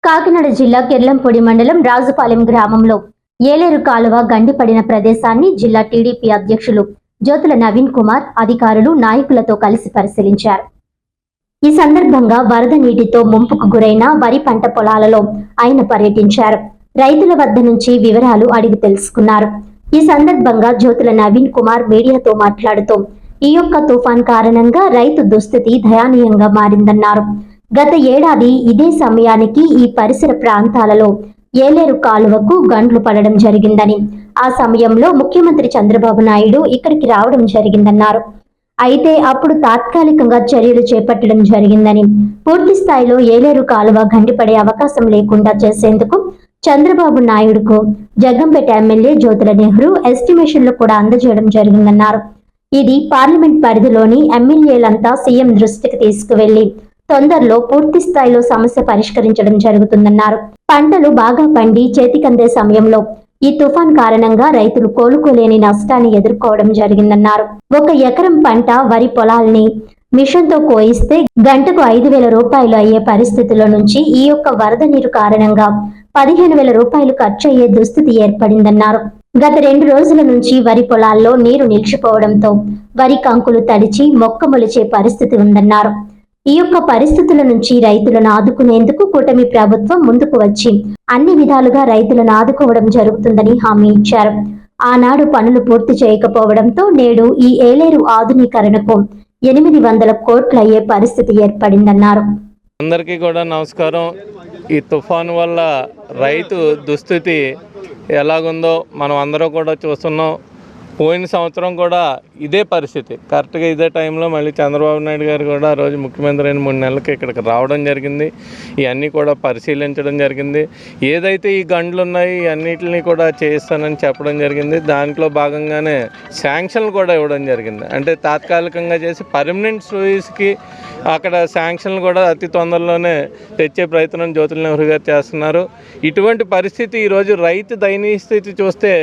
కాకినాడ జిల్లా కెర్లంపొడి మండలం రాజుపాలెం గ్రామంలో ఏలేరు కాలువ గండిపడిన ప్రదేశాన్ని జిల్లా టీడీపీ అధ్యక్షులు జ్యోతుల నవీన్ కుమార్ అధికారులు నాయకులతో కలిసి పరిశీలించారు. ఈ సందర్భంగా వరద నీటితో ముంపుకు గురైన వరి పంట పొలాలలో ఆయన పర్యటించారు. రైతుల వద్ద నుంచి వివరాలు అడిగి తెలుసుకున్నారు. ఈ సందర్భంగా జ్యోతుల నవీన్ కుమార్ మీడియాతో మాట్లాడుతూ ఈ యొక్క తుఫాన్ కారణంగా రైతు దుస్థితి దయనీయంగా మారిందన్నారు. గత ఏడాది ఇదే సమయానికి ఈ పరిసర ప్రాంతాలలో ఏలేరు కాలువకు గండ్లు పడడం జరిగిందని, ఆ సమయంలో ముఖ్యమంత్రి చంద్రబాబు నాయుడు ఇక్కడికి రావడం జరిగిందన్నారు. అయితే అప్పుడు తాత్కాలికంగా చర్యలు చేపట్టడం జరిగిందని, పూర్తి స్థాయిలో ఏలేరు కాలువ గండిపడే అవకాశం లేకుండా చేసేందుకు చంద్రబాబు నాయుడుకు జగ్గంపేట ఎమ్మెల్యే జ్యోతుల నెహ్రూ ఎస్టిమేషన్లు కూడా అందజేయడం జరిగిందన్నారు. ఇది పార్లమెంట్ పరిధిలోని ఎమ్మెల్యేలంతా సీఎం దృష్టికి తీసుకువెళ్లి తొందరలో పూర్తి స్థాయిలో సమస్య పరిష్కరించడం జరుగుతుందన్నారు. పంటలు బాగా పండి చేతికందే సమయంలో ఈ తుఫాన్ కారణంగా రైతులు కోలుకోలేని నష్టాన్ని ఎదుర్కోవడం జరిగిందన్నారు. 1 ఎకరం పంట వరి పొలాల్ని మిషన్తో కోయిస్తే గంటకు 5,000 రూపాయలు అయ్యే పరిస్థితుల్లో నుంచి ఈ యొక్క వరద నీరు కారణంగా 15,000 రూపాయలు ఖర్చు అయ్యే దుస్థితి ఏర్పడిందన్నారు. గత 2 రోజుల నుంచి వరి పొలాల్లో నీరు నిలిచిపోవడంతో వరి కంకులు తడిచి మొక్క మొలిచే పరిస్థితి ఉందన్నారు. ఈ యొక్క పరిస్థితుల నుంచి రైతులను ఆదుకునేందుకు కూటమి ప్రభుత్వం ముందుకు వచ్చి అన్ని విధాలుగా రైతులను ఆదుకోవడం జరుగుతుందని హామీ ఇచ్చారు. ఆనాడు పనులు పూర్తి చేయకపోవడంతో నేడు ఈ ఏలేరు ఆధునీకరణకు 800 కోట్లు అయ్యే పరిస్థితి ఏర్పడిందన్నారు. అందరికీ కూడా నమస్కారం. ఈ తుఫాను వల్ల రైతు దుస్థితి ఎలాగుందో మనం అందరం కూడా చూస్తున్నాం. పోయిన సంవత్సరం కూడా ఇదే పరిస్థితి, కరెక్ట్గా ఇదే టైంలో మళ్ళీ చంద్రబాబు నాయుడు గారు కూడా ఆ రోజు ముఖ్యమంత్రి అయిన 3 నెలలకి ఇక్కడికి రావడం జరిగింది. ఇవన్నీ కూడా పరిశీలించడం జరిగింది. ఏదైతే ఈ గండ్లు ఉన్నాయి అన్నిటిని కూడా చేయిస్తానని చెప్పడం జరిగింది. దాంట్లో భాగంగానే శాంక్షన్లు కూడా ఇవ్వడం జరిగింది. అంటే తాత్కాలికంగా చేసి పర్మనెంట్ సర్వీస్కి అక్కడ శాంక్షన్లు కూడా అతి తొందరలోనే తెచ్చే ప్రయత్నం జ్యోతుల నెహ్రూ గారు చేస్తున్నారు. ఇటువంటి పరిస్థితి ఈరోజు రైతు దయనీయ స్థితి చూస్తే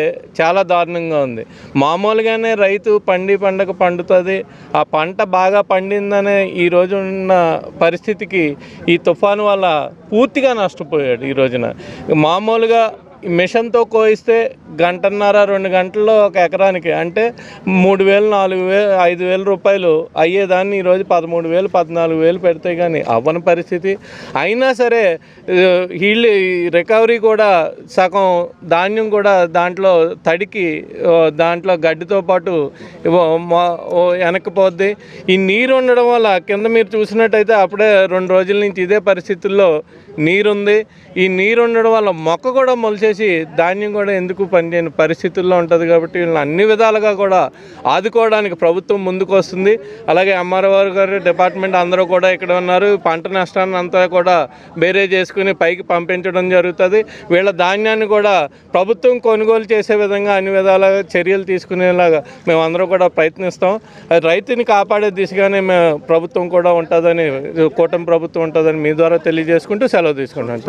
చాలా దారుణంగా ఉంది. మామూలుగానే రైతు పండగ పండుతుంది, ఆ పంట బాగా పండిందనే ఈరోజు ఉన్న పరిస్థితికి ఈ తుఫాను వల్ల పూర్తిగా నష్టపోయాడు. ఈ రోజున మామూలుగా మిషన్తో కోయిస్తే 1.5-2 గంటల్లో 1 ఎకరానికి అంటే 3,000, 4,000, 5,000 రూపాయలు అయ్యేదాన్ని ఈరోజు 13,000, 14,000 పెడితే కానీ అవ్వని పరిస్థితి. అయినా సరే వీళ్ళు రికవరీ కూడా సగం ధాన్యం కూడా దాంట్లో తడికి దాంట్లో గడ్డితో పాటు వెనక్కిపోద్ది. ఈ నీరు ఉండడం వల్ల కింద మీరు చూసినట్టయితే అప్పుడే 2 రోజుల నుంచి ఇదే పరిస్థితుల్లో నీరుంది. ఈ నీరు ఉండడం వల్ల మొక్క కూడా మొలిచేసి ధాన్యం కూడా ఎందుకు పనిచేయని పరిస్థితుల్లో ఉంటుంది. కాబట్టి వీళ్ళని అన్ని విధాలుగా కూడా ఆదుకోవడానికి ప్రభుత్వం ముందుకు వస్తుంది. అలాగే ఎంఆర్ఓ గారు డిపార్ట్మెంట్ అందరూ కూడా ఇక్కడ ఉన్నారు. పంట నష్టాన్ని అంతా కూడా బేరే చేసుకుని పైకి పంపించడం జరుగుతుంది. వీళ్ళ ధాన్యాన్ని కూడా ప్రభుత్వం కొనుగోలు చేసే విధంగా అన్ని విధాలుగా చర్యలు తీసుకునేలాగా మేమందరం కూడా ప్రయత్నిస్తాం. రైతుని కాపాడే దిశగానే ప్రభుత్వం కూడా ఉంటుందని, కూటమి ప్రభుత్వం ఉంటుందని మీ ద్వారా తెలియజేసుకుంటూ సెలవు తీసుకుంటాను.